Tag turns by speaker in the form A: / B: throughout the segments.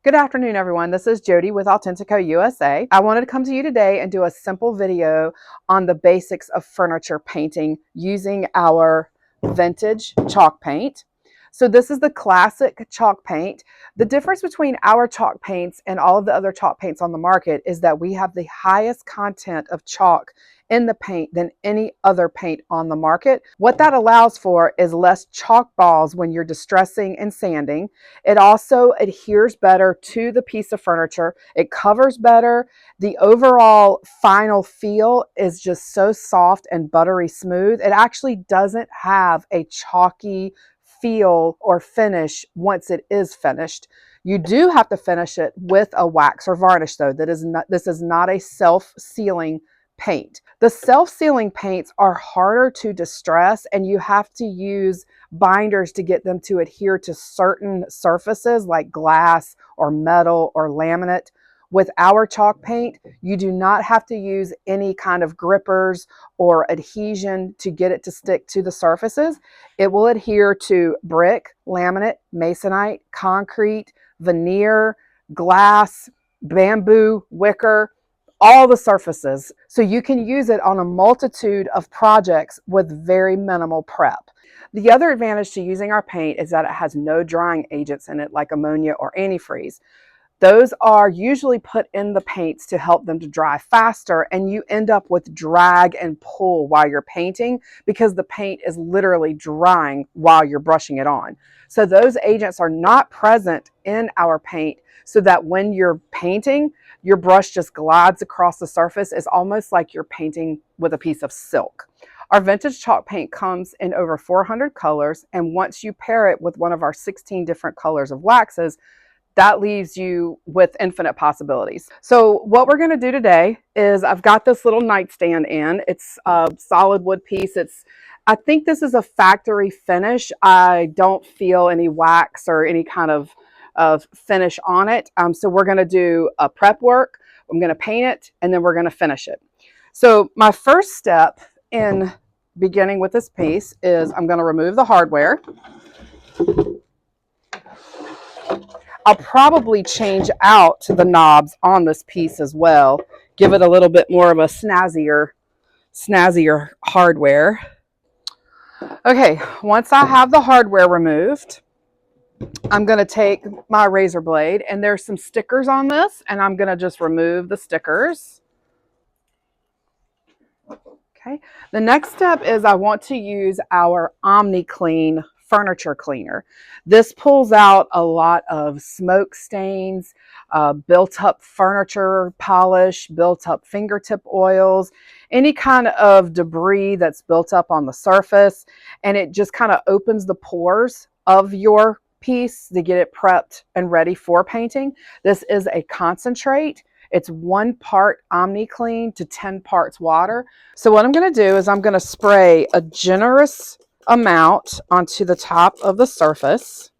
A: Good afternoon, everyone. This is Jody with Autentico USA. I wanted to come to you today and do a simple video on the basics of furniture painting using our vintage chalk paint. So this is the classic chalk paint. The difference between our chalk paints and all of the other chalk paints on the market is that we have the highest content of chalk in the paint than any other paint on the market. What that allows for is less chalk balls when you're distressing and sanding. It also adheres better to the piece of furniture. It covers better. The overall final feel is just so soft and buttery smooth. It actually doesn't have a chalky feel or finish once it is finished. You do have to finish it with a wax or varnish though. This is not a self-sealing paint. The self-sealing paints are harder to distress and you have to use binders to get them to adhere to certain surfaces like glass or metal or laminate. With our chalk paint, you do not have to use any kind of grippers or adhesion to get it to stick to the surfaces. It will adhere to brick, laminate, masonite, concrete, veneer, glass, bamboo, wicker, all the surfaces. So you can use it on a multitude of projects with very minimal prep. The other advantage to using our paint is that it has no drying agents in it like ammonia or antifreeze. Those are usually put in the paints to help them to dry faster, and you end up with drag and pull while you're painting because the paint is literally drying while you're brushing it on. So those agents are not present in our paint, so that when you're painting, your brush just glides across the surface. It's almost like you're painting with a piece of silk. Our vintage chalk paint comes in over 400 colors, and once you pair it with one of our 16 different colors of waxes, that leaves you with infinite possibilities. So what we're going to do today is I've got this little nightstand in. It's a solid wood piece. I think this is a factory finish. I don't feel any wax or any kind of finish on it. So we're going to do a prep work. I'm going to paint it and then we're going to finish it. So my first step in beginning with this piece is I'm going to remove the hardware. I'll probably change out the knobs on this piece as well. Give it a little bit more of a snazzier hardware. Okay, once I have the hardware removed, I'm going to take my razor blade, and there's some stickers on this, and I'm going to just remove the stickers. Okay, the next step is I want to use our OmniClean furniture cleaner. This pulls out a lot of smoke stains, built up furniture polish, built up fingertip oils, any kind of debris that's built up on the surface, and it just kind of opens the pores of your piece to get it prepped and ready for painting. This is a concentrate. It's 1 part OmniClean to 10 parts water. So what I'm going to do is I'm going to spray a generous amount onto the top of the surface.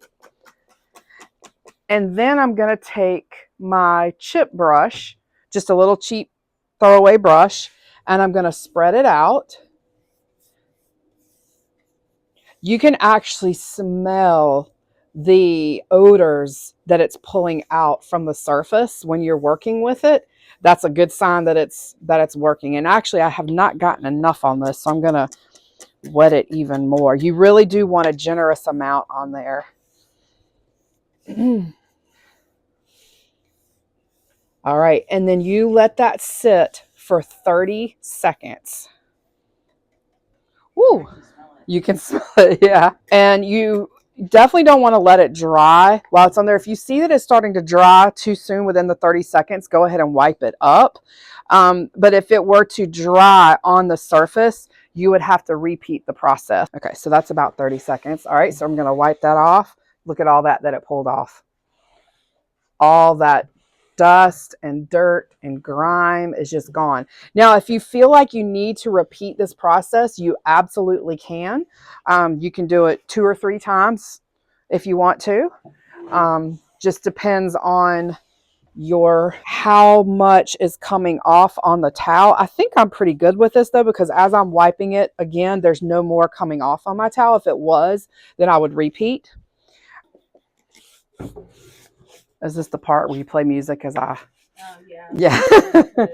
A: And then I'm going to take my chip brush, just a little cheap throwaway brush, and I'm going to spread it out. You can actually smell the odors that it's pulling out from the surface when you're working with it. That's a good sign that it's working. And actually, I have not gotten enough on this, so I'm going to wet it even more. You really do want a generous amount on there. All right, and then you let that sit for 30 seconds. Woo! You can smell it, yeah. And you definitely don't want to let it dry while it's on there. If you see that it's starting to dry too soon within the 30 seconds, go ahead and wipe it up. But if it were to dry on the surface, you would have to repeat the process. Okay, so that's about 30 seconds. All right, so I'm going to wipe that off. Look at all that it pulled off. All that dust and dirt and grime is just gone. Now, if you feel like you need to repeat this process, you absolutely can. You can do it 2 or 3 times if you want to. Just depends on how much is coming off on the towel. I think I'm pretty good with this though, because as I'm wiping it again, there's no more coming off on my towel. If it was, then I would repeat. Is this the part where you play music as I?
B: Yeah.
A: Yeah.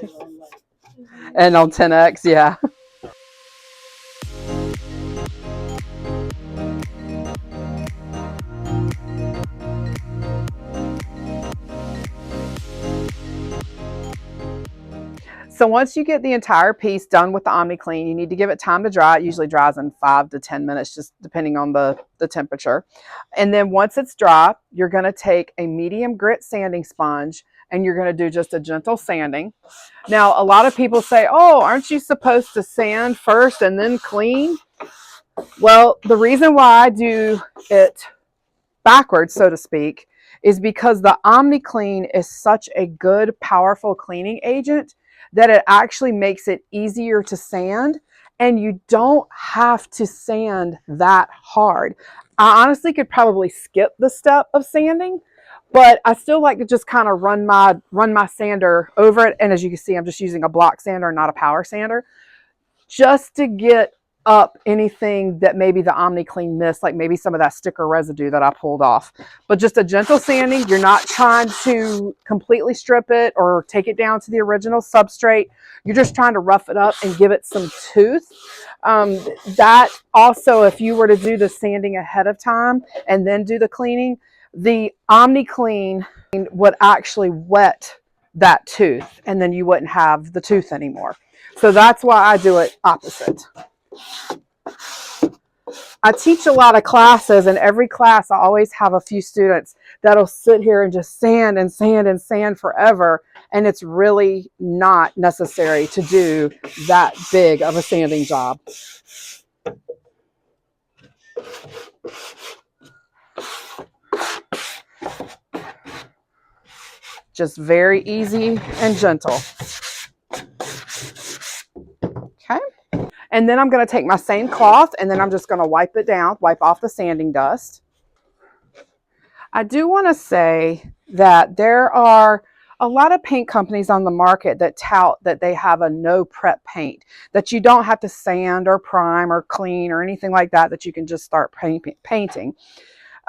A: And on 10X, yeah. So once you get the entire piece done with the OmniClean, you need to give it time to dry. It usually dries in 5 to 10 minutes, just depending on the temperature. And then once it's dry, you're going to take a medium grit sanding sponge and you're going to do just a gentle sanding. Now, a lot of people say, oh, aren't you supposed to sand first and then clean? Well, the reason why I do it backwards, so to speak, is because the OmniClean is such a good, powerful cleaning agent that it actually makes it easier to sand, and you don't have to sand that hard. I honestly could probably skip the step of sanding, but I still like to just kind of run my sander over it. And as you can see, I'm just using a block sander, not a power sander, just to get up anything that maybe the OmniClean missed, like maybe some of that sticker residue that I pulled off. But just a gentle sanding. You're not trying to completely strip it or take it down to the original substrate. You're just trying to rough it up and give it some tooth. That also, if you were to do the sanding ahead of time and then do the cleaning, the OmniClean would actually wet that tooth, and then you wouldn't have the tooth anymore. So that's why I do it opposite. I teach a lot of classes, and every class I always have a few students that'll sit here and just sand and sand and sand forever, and it's really not necessary to do that big of a sanding job. Just very easy and gentle. Okay. And then I'm going to take my same cloth and then I'm just going to wipe it down, wipe off the sanding dust. I do want to say that there are a lot of paint companies on the market that tout that they have a no prep paint, that you don't have to sand or prime or clean or anything like that, that you can just start painting.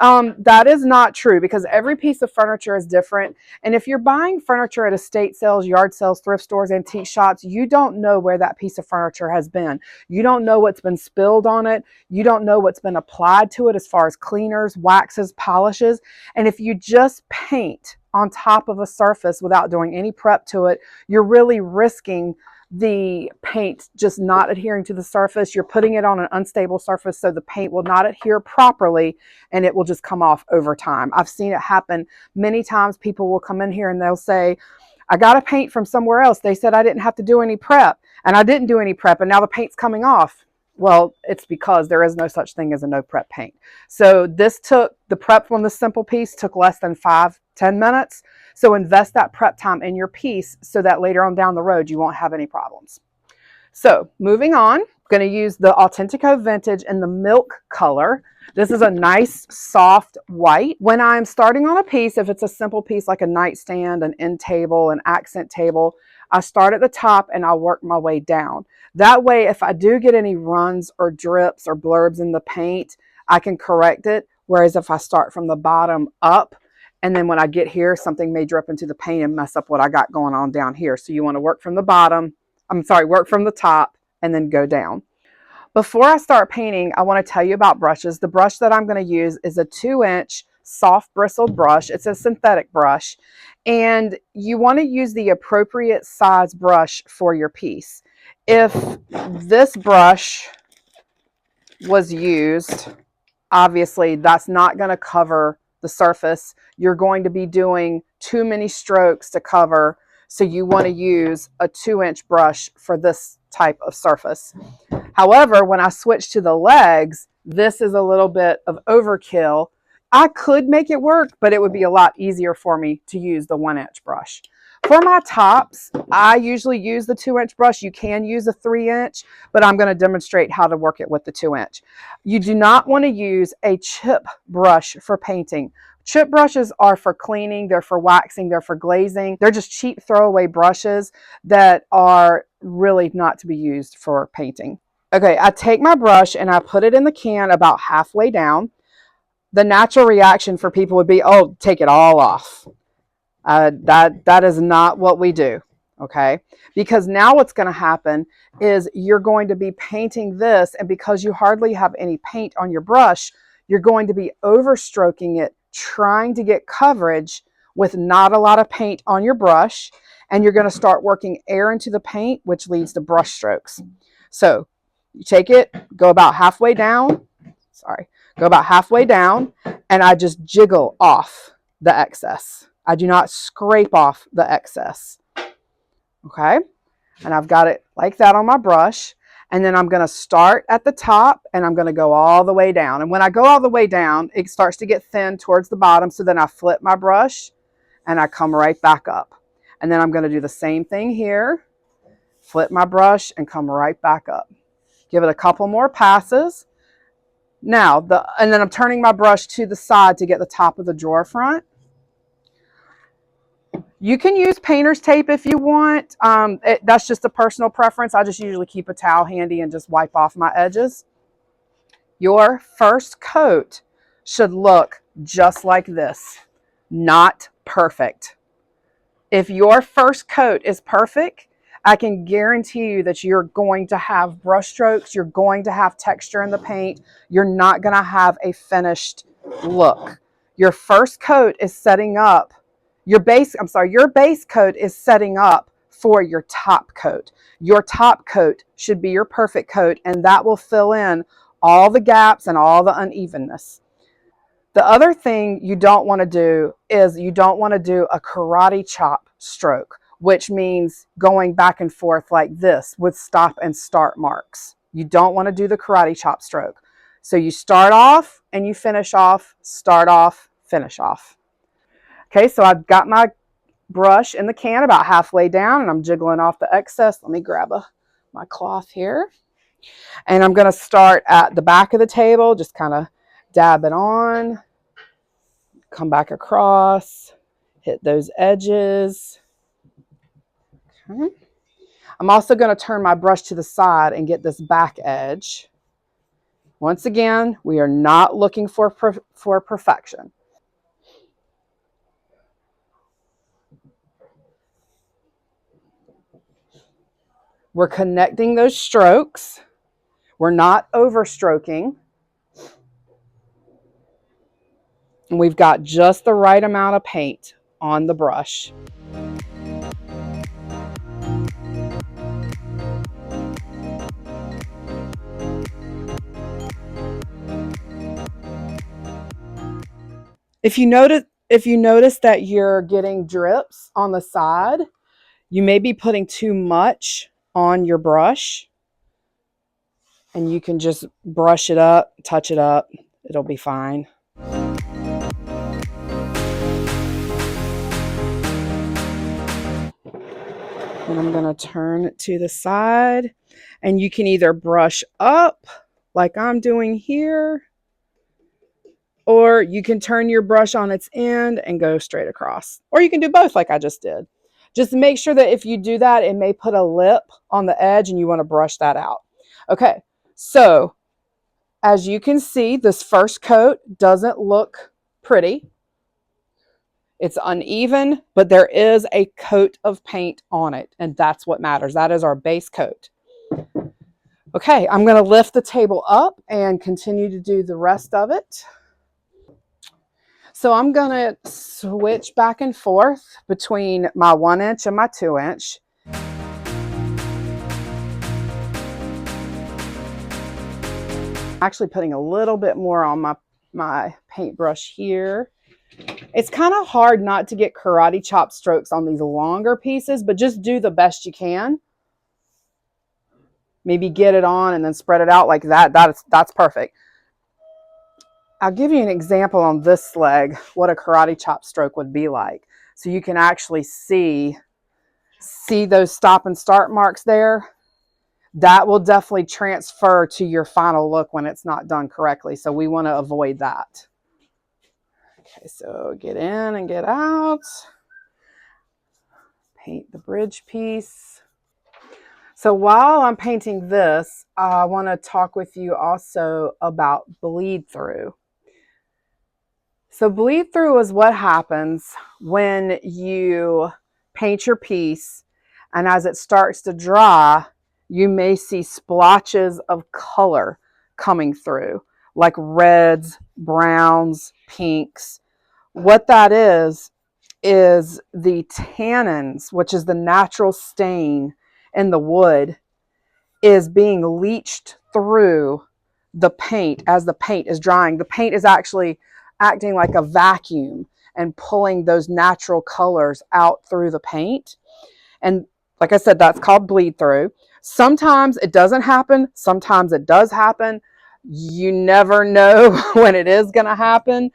A: That is not true, because every piece of furniture is different. And if you're buying furniture at estate sales, yard sales, thrift stores, antique shops, you don't know where that piece of furniture has been. You don't know what's been spilled on it. You don't know what's been applied to it as far as cleaners, waxes, polishes. And if you just paint on top of a surface without doing any prep to it, you're really risking the paint just not adhering to the surface. You're putting it on an unstable surface, so the paint will not adhere properly and it will just come off over time. I've seen it happen many times. People will come in here and they'll say, I got a paint from somewhere else. They said I didn't have to do any prep, and I didn't do any prep, and now the paint's coming off. Well, it's because there is no such thing as a no prep paint. So the prep on this simple piece took less than 5-10 minutes. So invest that prep time in your piece so that later on down the road, you won't have any problems. So moving on, I'm going to use the Autentico Vintage in the milk color. This is a nice soft white. When I'm starting on a piece, if it's a simple piece like a nightstand, an end table, an accent table, I start at the top and I'll work my way down. That way, if I do get any runs or drips or blurbs in the paint, I can correct it. Whereas if I start from the bottom up, and then when I get here, something may drip into the paint and mess up what I got going on down here. So you want to work from the bottom, work from the top and then go down. Before I start painting, I want to tell you about brushes. The brush that I'm going to use is a 2-inch soft bristled brush. It's a synthetic brush, and you want to use the appropriate size brush for your piece. If this brush was used, obviously that's not going to cover the surface. You're going to be doing too many strokes to cover, so you want to use a 2-inch brush for this type of surface. However, when I switch to the legs, this is a little bit of overkill. I could make it work, but it would be a lot easier for me to use the 1-inch brush. For my tops, I usually use the 2-inch brush. You can use a 3-inch, but I'm going to demonstrate how to work it with the 2-inch. You do not want to use a chip brush for painting. Chip brushes are for cleaning, they're for waxing, they're for glazing. They're just cheap throwaway brushes that are really not to be used for painting. Okay, I take my brush and I put it in the can about halfway down. The natural reaction for people would be, oh, take it all off. That is not what we do, okay? Because now what's going to happen is you're going to be painting this, and because you hardly have any paint on your brush, you're going to be overstroking it, trying to get coverage with not a lot of paint on your brush, and you're going to start working air into the paint, which leads to brush strokes. So you take it, go about halfway down, go about halfway down, and I just jiggle off the excess. I do not scrape off the excess. Okay, and I've got it like that on my brush, and then I'm going to start at the top and I'm going to go all the way down. And when I go all the way down, it starts to get thin towards the bottom, so then I flip my brush and I come right back up. And then I'm going to do the same thing here, flip my brush and come right back up. Give it a couple more passes. Now, and then I'm turning my brush to the side to get the top of the drawer front. You can use painter's tape if you want. That's just a personal preference. I just usually keep a towel handy and just wipe off my edges. Your first coat should look just like this, not perfect. If your first coat is perfect, I can guarantee you that you're going to have brush strokes, you're going to have texture in the paint, you're not going to have a finished look. Your first coat is setting up your base coat is setting up for your top coat. Your top coat should be your perfect coat, and that will fill in all the gaps and all the unevenness. The other thing you don't want to do is you don't want to do a karate chop stroke, which means going back and forth like this with stop and start marks. You don't want to do the karate chop stroke. So you start off and you finish off, start off, finish off. Okay, so I've got my brush in the can about halfway down and I'm jiggling off the excess. Let me grab my cloth here. And I'm going to start at the back of the table, just kind of dab it on, come back across, hit those edges. Okay. I'm also going to turn my brush to the side and get this back edge. Once again, we are not looking for perfection. We're connecting those strokes. We're not overstroking. And we've got just the right amount of paint on the brush. If you notice that you're getting drips on the side, you may be putting too much on your brush, and you can just brush it up, touch it up, it'll be fine. And I'm going to turn to the side, and you can either brush up like I'm doing here, or you can turn your brush on its end and go straight across. Or you can do both like I just did. Just make sure that if you do that, it may put a lip on the edge and you want to brush that out. Okay, so as you can see, this first coat doesn't look pretty. It's uneven, but there is a coat of paint on it, and that's what matters. That is our base coat. Okay, I'm going to lift the table up and continue to do the rest of it. So I'm going to switch back and forth between my 1 inch and my 2 inch. Actually putting a little bit more on my paintbrush here. It's kind of hard not to get karate chop strokes on these longer pieces, but just do the best you can. Maybe get it on and then spread it out like that. That's perfect. I'll give you an example on this leg, what a karate chop stroke would be like. So you can actually see those stop and start marks there. That will definitely transfer to your final look when it's not done correctly. So we want to avoid that. Okay, so get in and get out. Paint the bridge piece. So while I'm painting this, I want to talk with you also about bleed through. So bleed through is what happens when you paint your piece, and as it starts to dry, you may see splotches of color coming through, like reds, browns, pinks. What that is the tannins, which is the natural stain in the wood, is being leached through the paint as the paint is drying. The paint is actually acting like a vacuum and pulling those natural colors out through the paint. And like I said, that's called bleed through. Sometimes it doesn't happen. Sometimes it does happen. You never know when it is going to happen.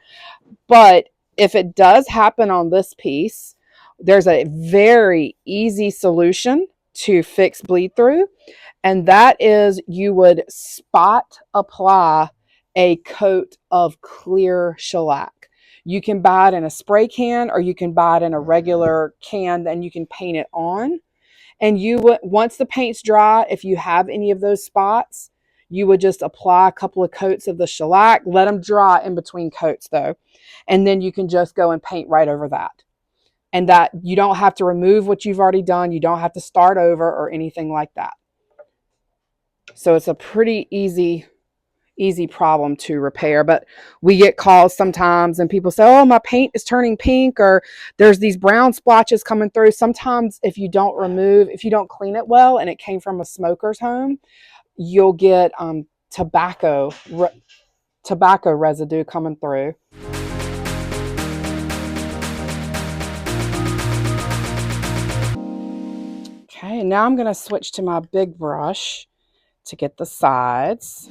A: But if it does happen on this piece, there's a very easy solution to fix bleed through. And that is, you would spot apply a coat of clear shellac. You can buy it in a spray can, or you can buy it in a regular can, and you can paint it on. And you would, once the paint's dry, if you have any of those spots, you would just apply a couple of coats of the shellac. Let them dry in between coats though. And then you can just go and paint right over that. And that you don't have to remove what you've already done. You don't have to start over or anything like that. So it's a pretty easy problem to repair. But we get calls sometimes and people say, oh, my paint is turning pink, or there's these brown splotches coming through. Sometimes if you don't clean it well and it came from a smoker's home, you'll get tobacco residue coming through. Okay, and now I'm going to switch to my big brush to get the sides.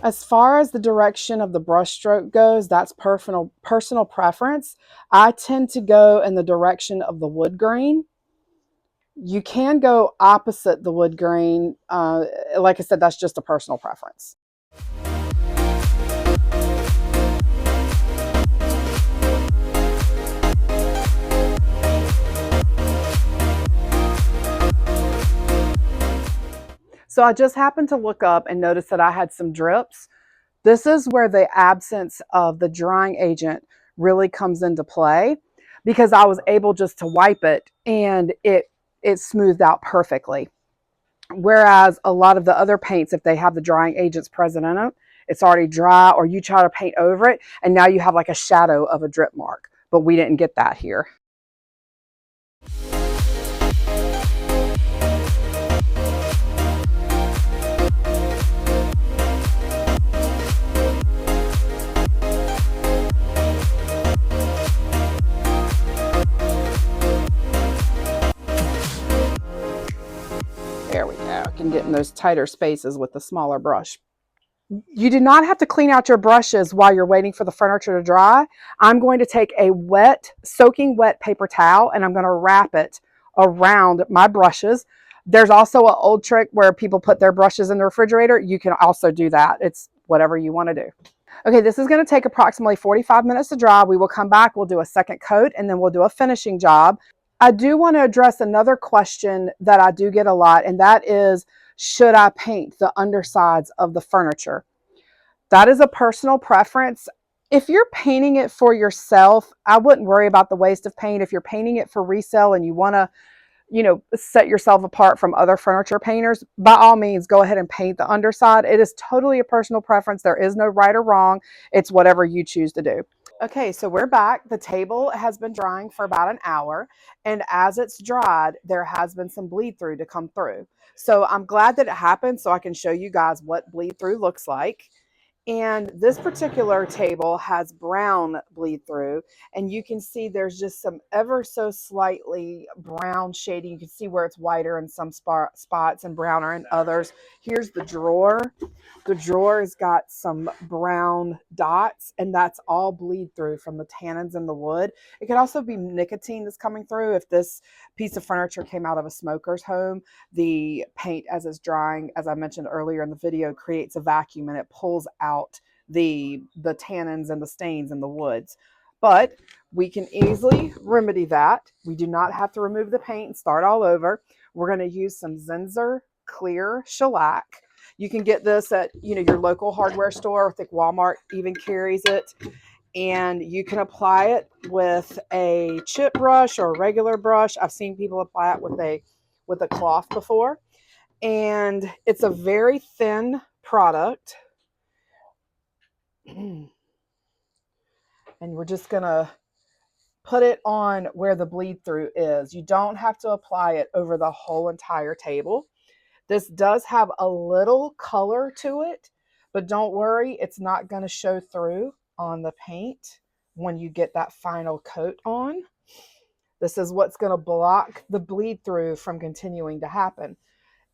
A: As far as the direction of the brush stroke goes, that's personal preference. I tend to go in the direction of the wood grain. You can go opposite the wood grain. Like I said, that's just a personal preference. So I just happened to look up and notice that I had some drips. This is where the absence of the drying agent really comes into play, because I was able just to wipe it and it smoothed out perfectly. Whereas a lot of the other paints, if they have the drying agents present in it, it's already dry, or you try to paint over it and now you have like a shadow of a drip mark. But we didn't get that here. There we go. I can get in those tighter spaces with the smaller brush. You do not have to clean out your brushes while you're waiting for the furniture to dry. I'm going to take a soaking wet paper towel, and I'm going to wrap it around my brushes. There's also an old trick where people put their brushes in the refrigerator. You can also do that. It's whatever you want to do. Okay, this is going to take approximately 45 minutes to dry. We will come back, we'll do a second coat, and then we'll do a finishing job. I do want to address another question that I do get a lot, and that is, should I paint the undersides of the furniture? That is a personal preference. If you're painting it for yourself, I wouldn't worry about the waste of paint. If you're painting it for resale and you want to, set yourself apart from other furniture painters, by all means, go ahead and paint the underside. It is totally a personal preference. There is no right or wrong. It's whatever you choose to do. Okay, so we're back. The table has been drying for about an hour, and as it's dried, there has been some bleed through to come through. So I'm glad that it happened, so I can show you guys what bleed through looks like. And this particular table has brown bleed through, and you can see there's just some ever so slightly brown shading. You can see where it's whiter in some spots and browner in others. Here's the drawer. The drawer has got some brown dots, and that's all bleed through from the tannins in the wood. It could also be nicotine that's coming through. If this piece of furniture came out of a smoker's home, the paint, as it's drying, as I mentioned earlier in the video, creates a vacuum and it pulls out the tannins and the stains in the woods. But we can easily remedy that. We do not have to remove the paint and start all over. We're going to use some Zinsser clear shellac. You can get this at, your local hardware store. I think Walmart even carries it. And you can apply it with a chip brush or a regular brush. I've seen people apply it with a cloth before. And it's a very thin product. And we're just going to put it on where the bleed through is. You don't have to apply it over the whole entire table. This does have a little color to it, but don't worry, it's not going to show through on the paint when you get that final coat on. This is what's going to block the bleed through from continuing to happen.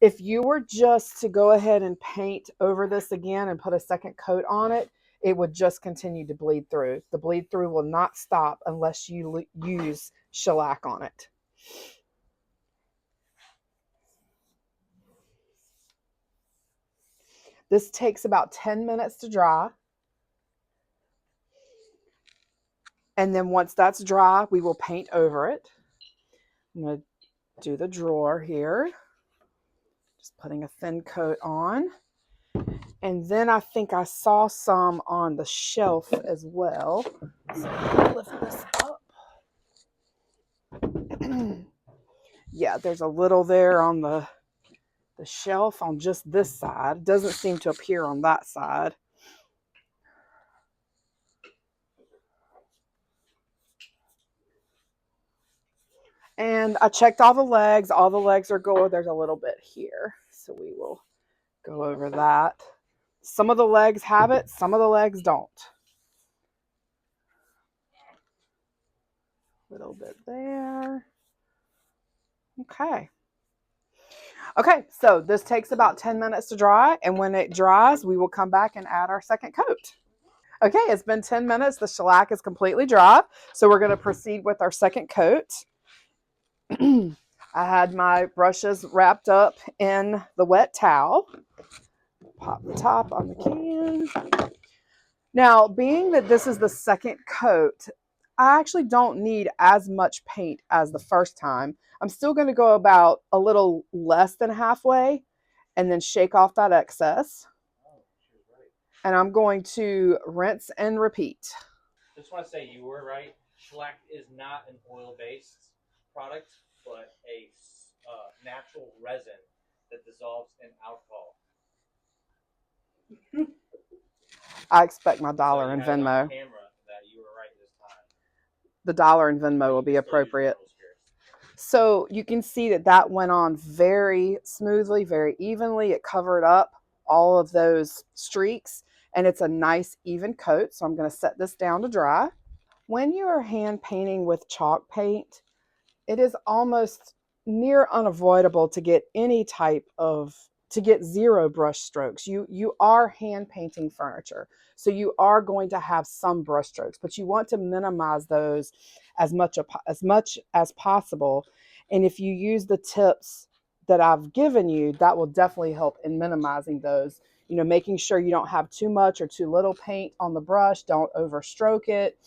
A: If you were just to go ahead and paint over this again and put a second coat on it, it would just continue to bleed through. The bleed through will not stop unless you use shellac on it. This takes about 10 minutes to dry. And then once that's dry, we will paint over it. I'm going to do the drawer here. Just putting a thin coat on. And then I think I saw some on the shelf as well. So lift this up. Yeah, there's a little there on the shelf on just this side. It doesn't seem to appear on that side. And I checked all the legs. All the legs are good. There's a little bit here. So we will go over that. Some of the legs have it. Some of the legs don't. A little bit there. Okay. Okay, so this takes about 10 minutes to dry. And when it dries, we will come back and add our second coat. Okay, it's been 10 minutes. The shellac is completely dry. So we're going to proceed with our second coat. I had my brushes wrapped up in the wet towel. Pop the top on the can. Now, being that this is the second coat, I actually don't need as much paint as the first time. I'm still going to go about a little less than halfway and then shake off that excess. And I'm going to rinse and repeat.
B: Just want to say you were right. Shellac is not an oil-based product, but a natural resin that dissolves in alcohol.
A: I expect my dollar in Venmo.
B: Camera that you were right this time.
A: The dollar in Venmo will be appropriate. So you can see that that went on very smoothly, very evenly. It covered up all of those streaks, and it's a nice even coat. So I'm going to set this down to dry. When you are hand painting with chalk paint, it is almost near unavoidable to get zero brush strokes. You are hand painting furniture, so you are going to have some brush strokes, but you want to minimize those as much as possible. And if you use the tips that I've given you, that will definitely help in minimizing those. Making sure you don't have too much or too little paint on the brush. Don't overstroke it.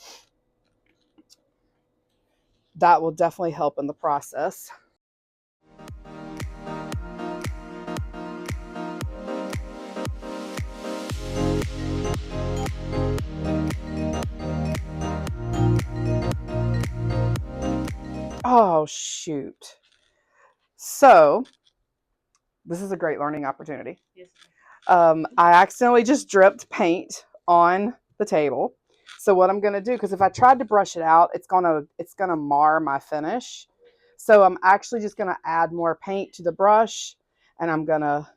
A: That will definitely help in the process. Oh, shoot. So this is a great learning opportunity.
C: Yes.
A: I accidentally just dripped paint on the table. So what I'm going to do, because if I tried to brush it out, it's gonna mar my finish. So I'm actually just going to add more paint to the brush, and I'm going to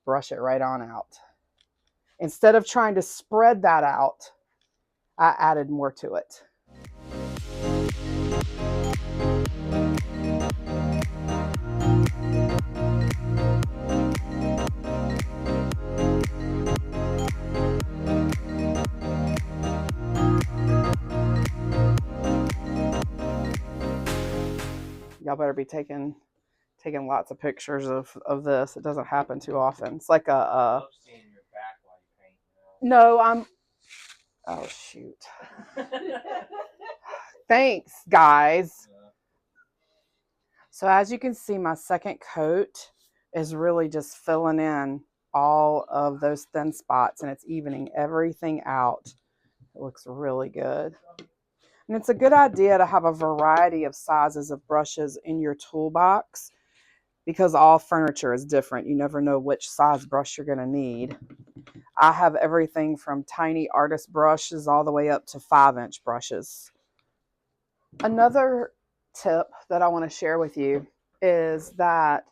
A: brush it right on out. Instead of trying to spread that out, I added more to it. Y'all better be taking lots of pictures of this. It doesn't happen too often. It's like
B: I love seeing your back while you paint.
A: No, oh shoot. Thanks, guys. So as you can see, my second coat is really just filling in all of those thin spots, and it's evening everything out. It looks really good. And it's a good idea to have a variety of sizes of brushes in your toolbox because all furniture is different. You never know which size brush you're going to need. I have everything from tiny artist brushes all the way up to 5-inch brushes. Another tip that I want to share with you is that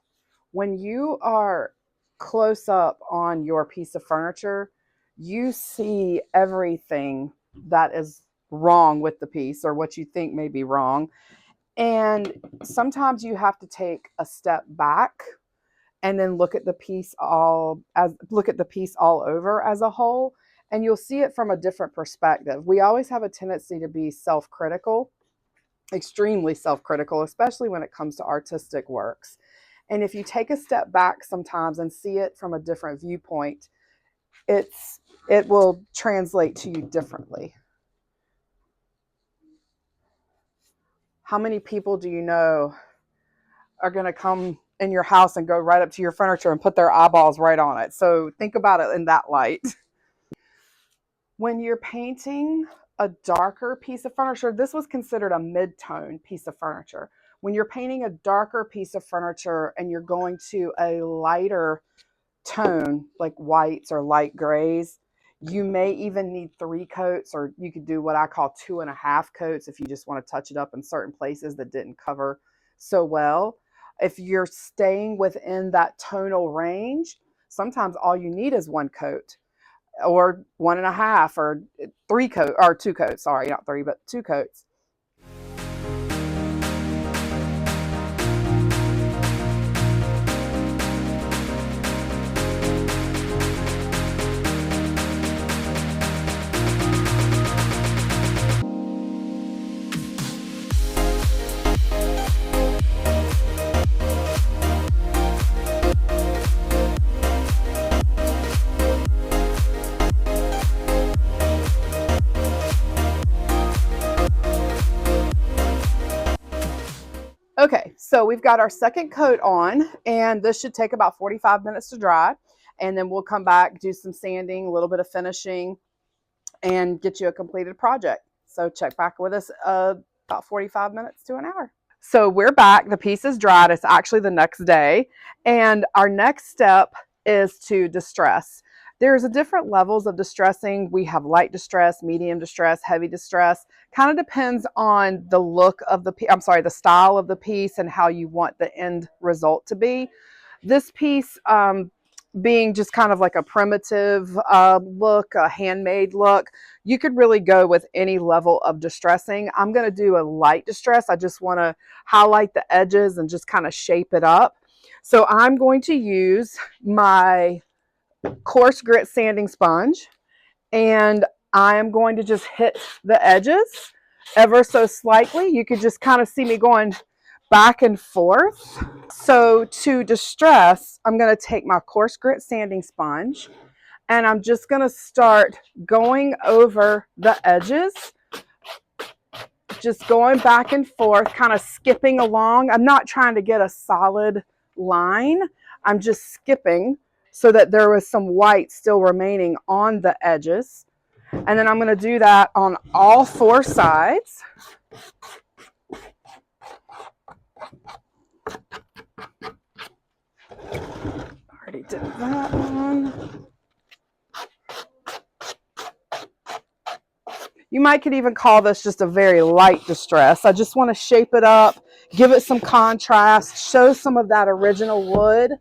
A: when you are close up on your piece of furniture, you see everything that is wrong with the piece or what you think may be wrong. And sometimes you have to take a step back and then look at the piece all over as a whole, and you'll see it from a different perspective. We always have a tendency to be self-critical, extremely self-critical, especially when it comes to artistic works. And if you take a step back sometimes and see it from a different viewpoint, it will translate to you differently. How many people do you know are going to come in your house and go right up to your furniture and put their eyeballs right on it? So think about it in that light. When you're painting a darker piece of furniture, this was considered a mid-tone piece of furniture. When you're painting a darker piece of furniture and you're going to a lighter tone, like whites or light grays, you may even need 3 coats, or you could do what I call 2.5 coats if you just want to touch it up in certain places that didn't cover so well. If you're staying within that tonal range, sometimes all you need is 1 coat or 1.5 or 3 coats, or 2 coats, sorry, not 3, but 2 coats. Okay, so we've got our second coat on, and this should take about 45 minutes to dry. And then we'll come back, do some sanding, a little bit of finishing, and get you a completed project. So check back with us about 45 minutes to an hour. So we're back. The piece is dried. It's actually the next day. And our next step is to distress. There's different levels of distressing. We have light distress, medium distress, heavy distress. Kind of depends on the look of the the style of the piece and how you want the end result to be. This piece being just kind of like a primitive look, a handmade look, you could really go with any level of distressing. I'm going to do a light distress. I just want to highlight the edges and just kind of shape it up. So I'm going to use my coarse grit sanding sponge, and I am going to just hit the edges ever so slightly. You could just kind of see me going back and forth. So to distress, I'm going to take my coarse grit sanding sponge, and I'm just going to start going over the edges, just going back and forth, kind of skipping along. I'm not trying to get a solid line. I'm just skipping so that there was some white still remaining on the edges. And then I'm going to do that on all 4 sides. Already did that one. You might could even call this just a very light distress. I just want to shape it up, give it some contrast, show some of that original wood.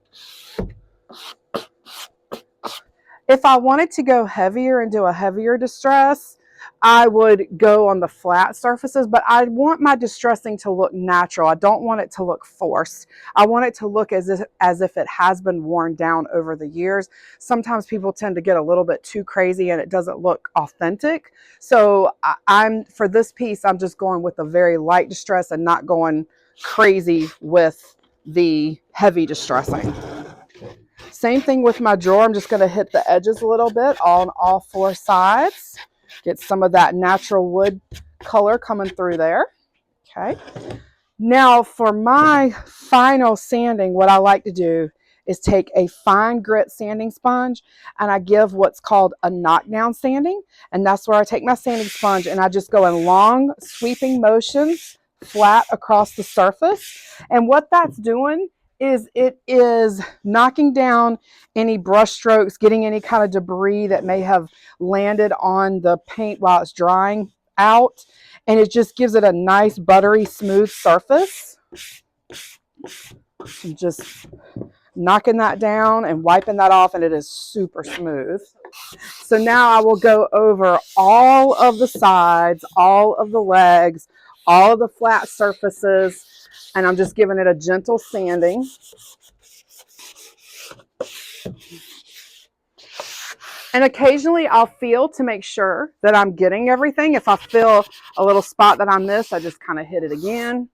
A: If I wanted to go heavier and do a heavier distress, I would go on the flat surfaces, but I want my distressing to look natural. I don't want it to look forced. I want it to look as if it has been worn down over the years. Sometimes people tend to get a little bit too crazy and it doesn't look authentic. So for this piece, I'm just going with a very light distress and not going crazy with the heavy distressing. Same thing with my drawer. I'm just going to hit the edges a little bit on all 4 sides. Get some of that natural wood color coming through there. Okay. Now for my final sanding, what I like to do is take a fine grit sanding sponge and I give what's called a knockdown sanding. And that's where I take my sanding sponge and I just go in long sweeping motions flat across the surface. And what that's doing is it is knocking down any brush strokes, getting any kind of debris that may have landed on the paint while it's drying out. And it just gives it a nice buttery smooth surface. And just knocking that down and wiping that off, and it is super smooth. So now I will go over all of the sides, all of the legs, all of the flat surfaces, and I'm just giving it a gentle sanding. And occasionally I'll feel to make sure that I'm getting everything. If I feel a little spot that I missed, I just kind of hit it again.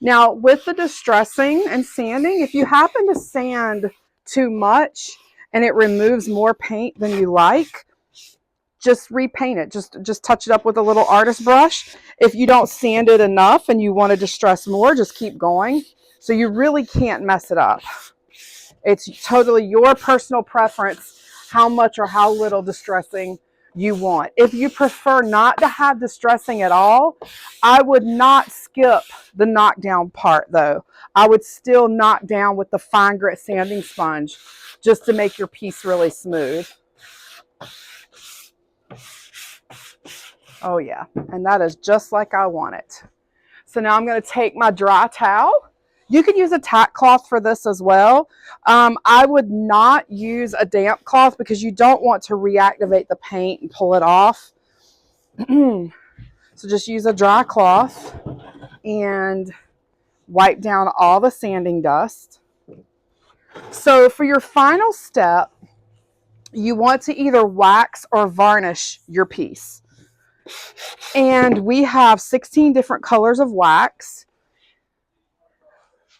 A: Now, with the distressing and sanding, if you happen to sand too much and it removes more paint than you like, just repaint it. Just touch it up with a little artist brush. If you don't sand it enough and you want to distress more, just keep going. So you really can't mess it up. It's totally your personal preference how much or how little distressing you want. If you prefer not to have distressing at all, I would not skip the knockdown part though. I would still knock down with the fine grit sanding sponge just to make your piece really smooth. Oh yeah, and that is just like I want it. So now I'm going to take my dry towel. You could use a tack cloth for this as well. I would not use a damp cloth because you don't want to reactivate the paint and pull it off. So just use a dry cloth and wipe down all the sanding dust. So for your final step, you want to either wax or varnish your piece. And we have 16 different colors of wax.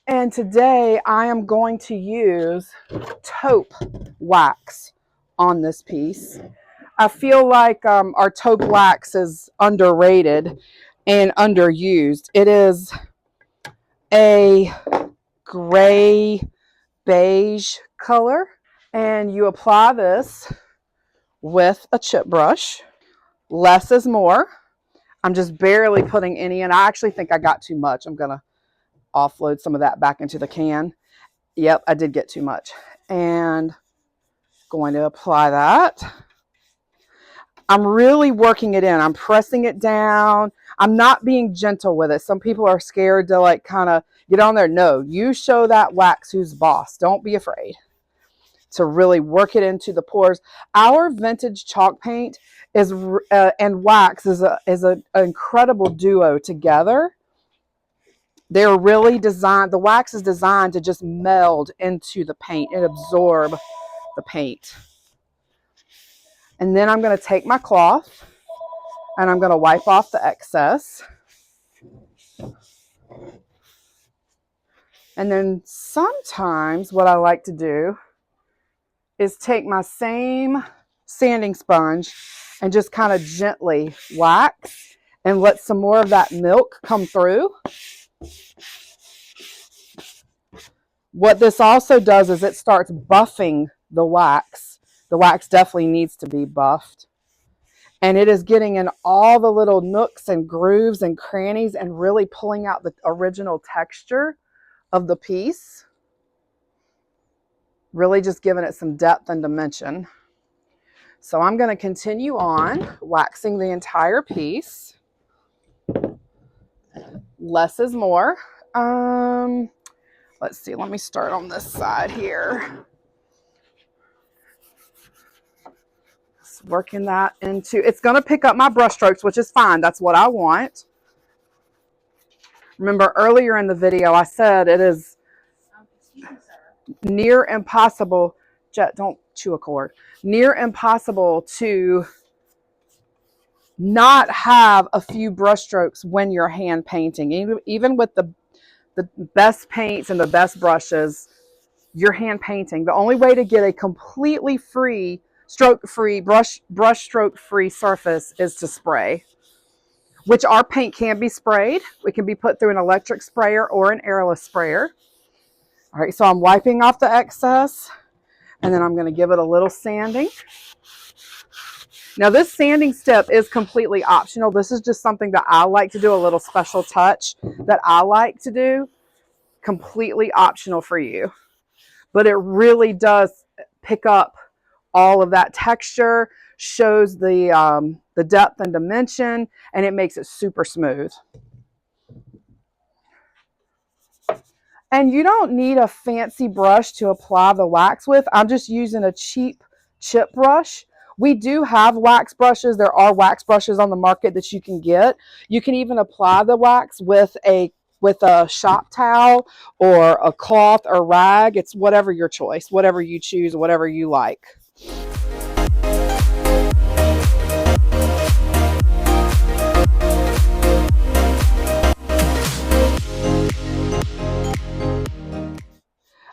A: And today I am going to use taupe wax on this piece. I feel like our taupe wax is underrated and underused. It is a gray beige color, and you apply this with a chip brush. Less is more. I'm just barely putting any in. I actually think I got too much. I'm going to offload some of that back into the can. Yep, I did get too much. And going to apply that. I'm really working it in. I'm pressing it down. I'm not being gentle with it. Some people are scared to like kind of get on there. No, you show that wax who's boss. Don't be afraid to really work it into the pores. Our vintage chalk paint is and wax is an incredible duo together. They're really designed, the wax is designed to just meld into the paint and absorb the paint. And then I'm going to take my cloth and I'm going to wipe off the excess. And then sometimes what I like to do is take my same sanding sponge and just kind of gently wax and let some more of that milk come through. What this also does is it starts buffing the wax. The wax definitely needs to be buffed. And it is getting in all the little nooks and grooves and crannies and really pulling out the original texture of the piece. Really just giving it some depth and dimension. So I'm going to continue on waxing the entire piece. Less is more. Let's see, let me start on this side here. Just working that into, it's going to pick up my brush strokes, which is fine. That's what I want. Remember earlier in the video, I said it is near impossible. Jet, don't chew a cord. Near impossible to not have a few brush strokes when you're hand painting. Even with the best paints and the best brushes, you're hand painting. The only way to get a completely free, stroke-free, brush stroke-free surface is to spray. which our paint can be sprayed. It can be put through an electric sprayer or an airless sprayer. All right, so I'm wiping off the excess, and then I'm going to give it a little sanding. Now, this sanding step is completely optional. This is just something that I like to do, a little special touch that I like to do. Completely optional for you. But it really does pick up all of that texture, shows the depth and dimension, and it makes it super smooth. And you don't need a fancy brush to apply the wax with. I'm just using a cheap chip brush. We do have wax brushes. There are wax brushes on the market that you can get. You can even apply the wax with a shop towel or a cloth or rag. It's whatever your choice, whatever you choose, whatever you like.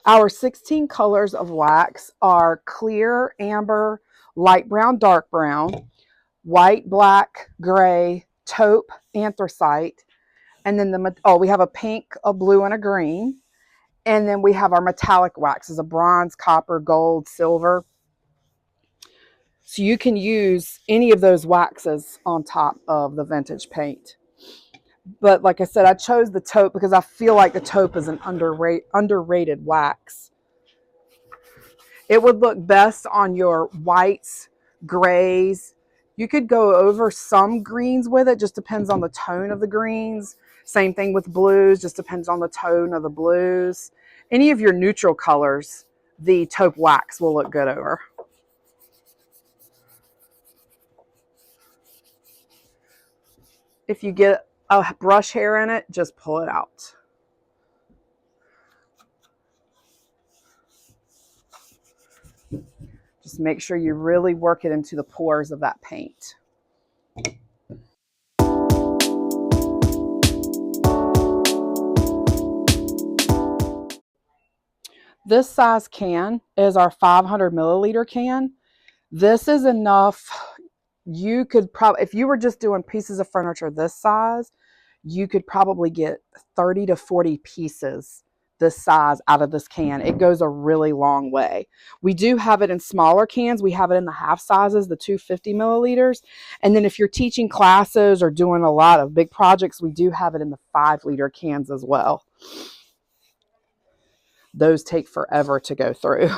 A: Our 16 colors of wax are clear, amber, light brown, dark brown, white, black, gray, taupe, anthracite, and then we have a pink, a blue, and a green. And then we have our metallic waxes, a bronze, copper, gold, silver. So you can use any of those waxes on top of the vintage paint. But like I said, I chose the taupe because I feel like the taupe is an underrated wax. It would look best on your whites, grays. You could go over some greens with it, just depends on the tone of the greens. Same thing with blues, just depends on the tone of the blues. Any of your neutral colors, the taupe wax will look good over. If you get a brush hair in it, just pull it out. Just make sure you really work it into the pores of that paint. This size can is our 500 milliliter can. This is enough. You could probably, if you were just doing pieces of furniture this size, you could probably get 30 to 40 pieces this size out of this can. It goes a really long way. We do have it in smaller cans. We have it in the half sizes, the 250 milliliters. And then if you're teaching classes or doing a lot of big projects, we do have it in the 5-liter cans as well. Those take forever to go through.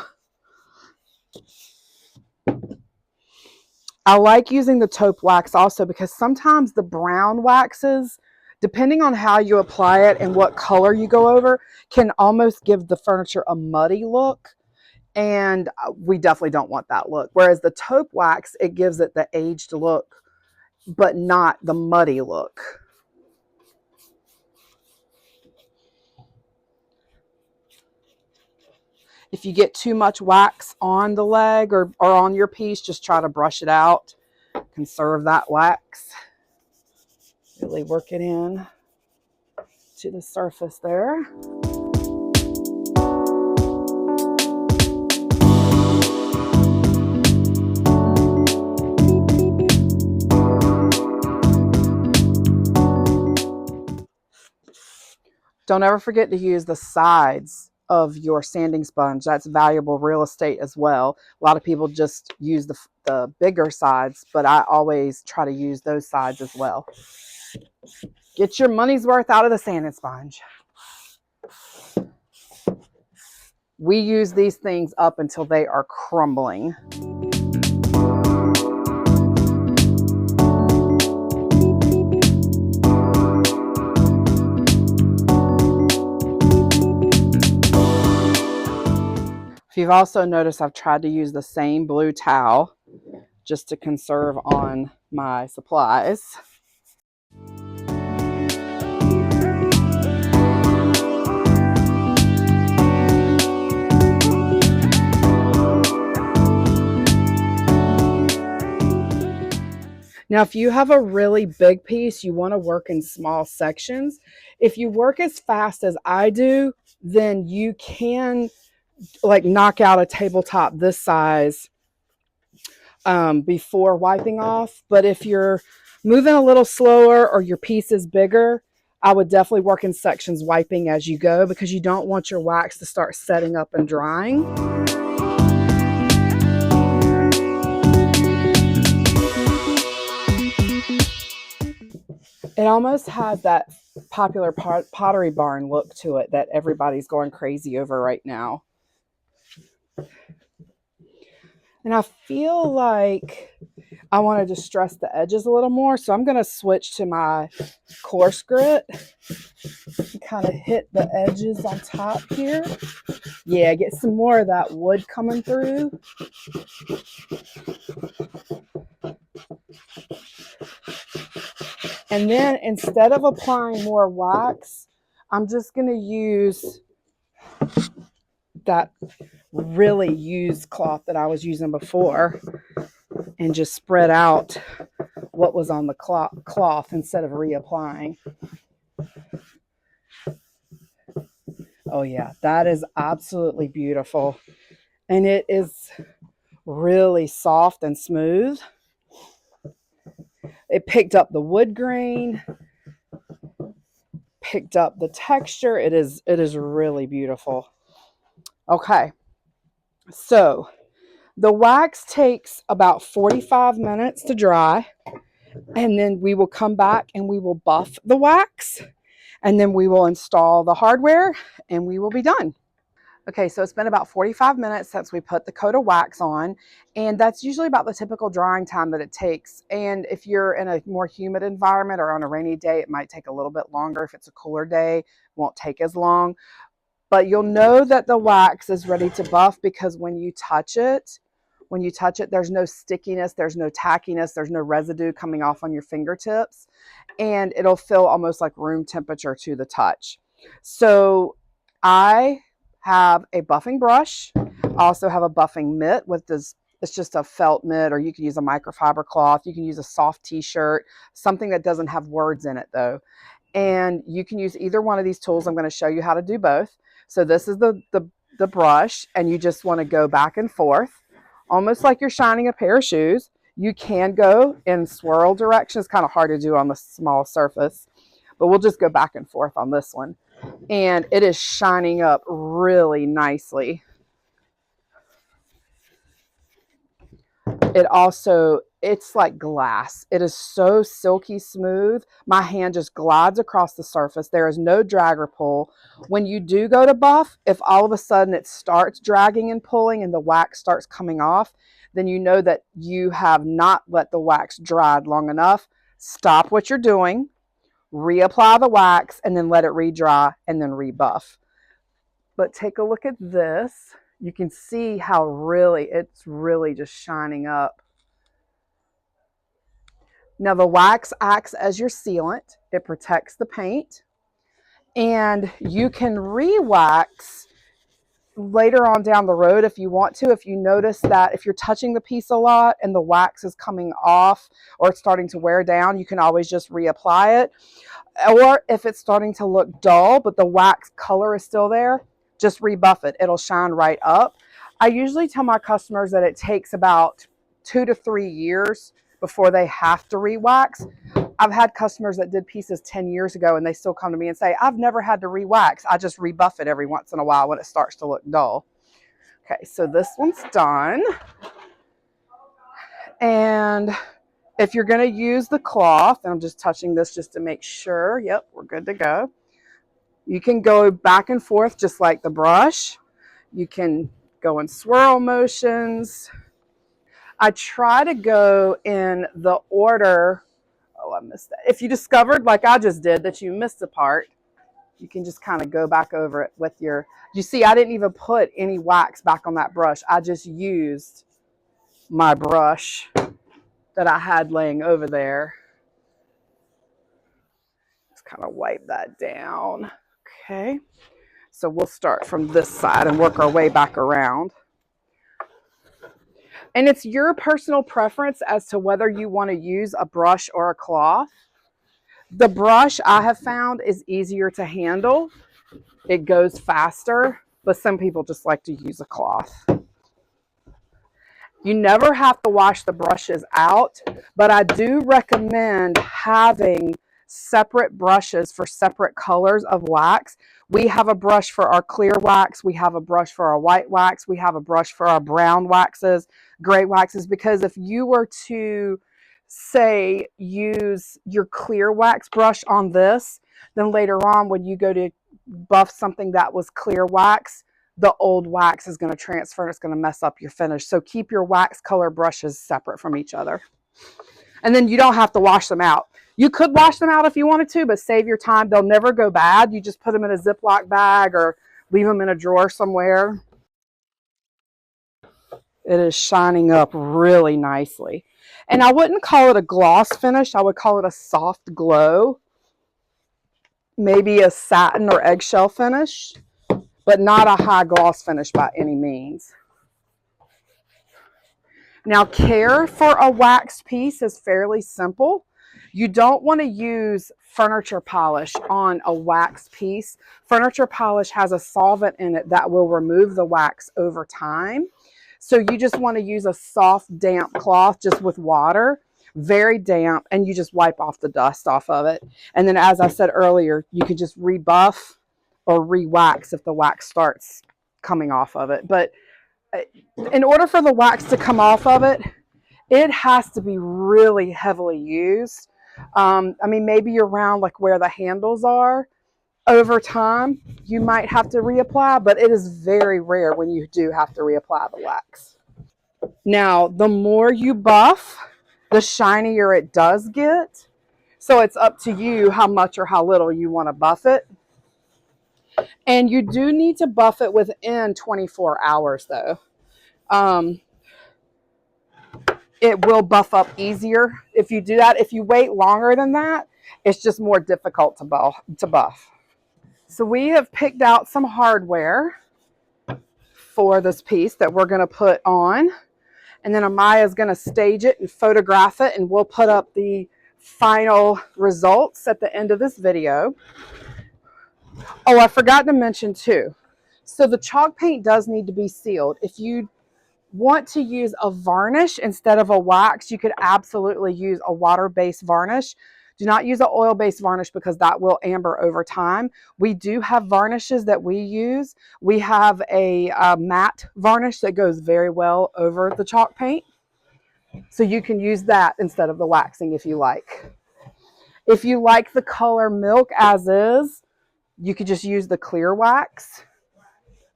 A: I like using the taupe wax also because sometimes the brown waxes, depending on how you apply it and what color you go over, can almost give the furniture a muddy look. And we definitely don't want that look. Whereas the taupe wax, it gives it the aged look, but not the muddy look. If you get too much wax on the leg or on your piece, just try to brush it out. Conserve that wax. Really work it in to the surface there. Don't ever forget to use the sides of your sanding sponge. That's valuable real estate as well. A lot of people just use the bigger sides, but I always try to use those sides as well. Get your money's worth out of the sanding sponge. We use these things up until they are crumbling. If you've also noticed, I've tried to use the same blue towel just to conserve on my supplies. Now, if you have a really big piece, you want to work in small sections. If you work as fast as I do, then you can like knock out a tabletop this size before wiping off. But if you're moving a little slower or your piece is bigger, I would definitely work in sections wiping as you go, because you don't want your wax to start setting up and drying. It almost has that popular Pottery Barn look to it that everybody's going crazy over right now. And I feel like I want to distress the edges a little more, so I'm going to switch to my coarse grit and kind of hit the edges on top here. Yeah, get some more of that wood coming through. And then instead of applying more wax, I'm just going to use that really used cloth that I was using before and just spread out what was on the cloth instead of reapplying. Oh yeah, that is absolutely beautiful. And it is really soft and smooth. It picked up the wood grain, picked up the texture. It is really beautiful. Okay, so the wax takes about 45 minutes to dry, and then we will come back and we will buff the wax, and then we will install the hardware and we will be done. Okay, so it's been about 45 minutes since we put the coat of wax on, and that's usually about the typical drying time that it takes. And if you're in a more humid environment or on a rainy day, it might take a little bit longer. If it's a cooler day, it won't take as long. But you'll know that the wax is ready to buff because when you touch it, there's no stickiness, there's no tackiness, there's no residue coming off on your fingertips, and it'll feel almost like room temperature to the touch. So I have a buffing brush. I also have a buffing mitt with this. It's just a felt mitt, or you can use a microfiber cloth. You can use a soft t-shirt, something that doesn't have words in it though. And you can use either one of these tools. I'm going to show you how to do both. So this is the brush, and you just want to go back and forth, almost like you're shining a pair of shoes. You can go in swirl direction. It's kind of hard to do on the small surface, but we'll just go back and forth on this one. And it is shining up really nicely. It's like glass. It is so silky smooth. My hand just glides across the surface. There is no drag or pull. When you do go to buff, if all of a sudden it starts dragging and pulling and the wax starts coming off, then you know that you have not let the wax dry long enough. Stop what you're doing, reapply the wax, and then let it re-dry and then rebuff. But take a look at this. You can see how it's really just shining up. Now the wax acts as your sealant. It protects the paint, and you can re-wax later on down the road if you want to. If you notice that if you're touching the piece a lot and the wax is coming off or it's starting to wear down, you can always just reapply it. Or if it's starting to look dull but the wax color is still there, just rebuff it. It'll shine right up. I usually tell my customers that it takes about 2 to 3 years before they have to re-wax. I've had customers that did pieces 10 years ago and they still come to me and say, I've never had to re-wax. I just rebuff it every once in a while when it starts to look dull. Okay, so this one's done. And if you're going to use the cloth, and I'm just touching this just to make sure, yep, we're good to go. You can go back and forth just like the brush. You can go in swirl motions. I try to go in the order. Oh, I missed that. If you discovered, like I just did, that you missed a part, you can just kind of go back over it with your, you see, I didn't even put any wax back on that brush. I just used my brush that I had laying over there. Just kind of wipe that down. Okay. So we'll start from this side and work our way back around. And it's your personal preference as to whether you want to use a brush or a cloth. The brush I have found is easier to handle. It goes faster, but some people just like to use a cloth. You never have to wash the brushes out, but I do recommend having separate brushes for separate colors of wax. We have a brush for our clear wax. We have a brush for our white wax. We have a brush for our brown waxes, gray waxes, because if you were to, say, use your clear wax brush on this, then later on when you go to buff something that was clear wax, the old wax is going to transfer and it's going to mess up your finish. So keep your wax color brushes separate from each other. And then you don't have to wash them out. You could wash them out if you wanted to, but save your time. They'll never go bad. You just put them in a Ziploc bag or leave them in a drawer somewhere. It is shining up really nicely. And I wouldn't call it a gloss finish. I would call it a soft glow. Maybe a satin or eggshell finish, but not a high gloss finish by any means. Now, care for a waxed piece is fairly simple. You don't want to use furniture polish on a wax piece. Furniture polish has a solvent in it that will remove the wax over time. So you just want to use a soft, damp cloth just with water, very damp, and you just wipe off the dust off of it. And then, as I said earlier, you can just rebuff or re-wax if the wax starts coming off of it. But in order for the wax to come off of it, it has to be really heavily used. I mean, maybe around like where the handles are. Over time, you might have to reapply, but it is very rare when you do have to reapply the wax. Now, the more you buff, the shinier it does get. So it's up to you how much or how little you want to buff it. And you do need to buff it within 24 hours though. It will buff up easier if you do that. If you wait longer than that, it's just more difficult to buff. So we have picked out some hardware for this piece that we're going to put on. And then Amaya is going to stage it and photograph it, and we'll put up the final results at the end of this video. Oh, I forgot to mention too. So the chalk paint does need to be sealed. If you want to use a varnish instead of a wax, you could absolutely use a water-based varnish. Do not use an oil-based varnish because that will amber over time. We do have varnishes that we use. We have a matte varnish that goes very well over the chalk paint. So you can use that instead of the waxing if you like. If you like the color milk as is, you could just use the clear wax.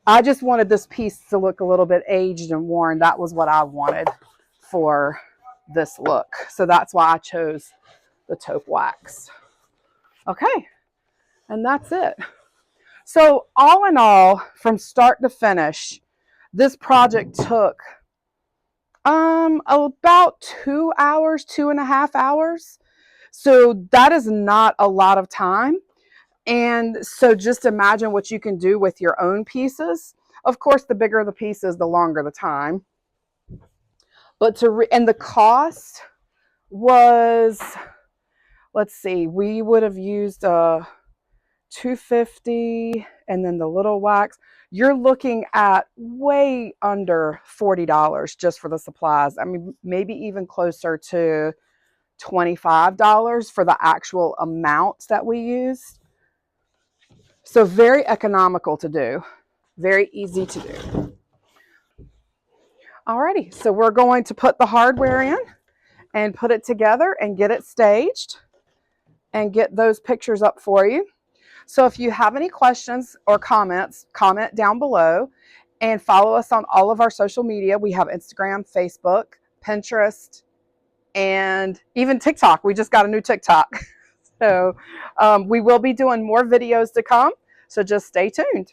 A: I just wanted this piece to look a little bit aged and worn. That was what I wanted for this look. So that's why I chose the taupe wax. Okay, and that's it. So all in all, from start to finish, this project took about 2 hours, 2.5 hours. So that is not a lot of time. And so just imagine what you can do with your own pieces. Of course, the bigger the pieces, the longer the time. But and the cost was, let's see, we would have used $250 and then the little wax. You're looking at way under $40 just for the supplies. I mean, maybe even closer to $25 for the actual amounts that we used. So very economical to do, very easy to do. Alrighty, so we're going to put the hardware in and put it together and get it staged and get those pictures up for you. So if you have any questions or comments, comment down below and follow us on all of our social media. We have Instagram, Facebook, Pinterest, and even TikTok. We just got a new TikTok. So we will be doing more videos to come. So just stay tuned.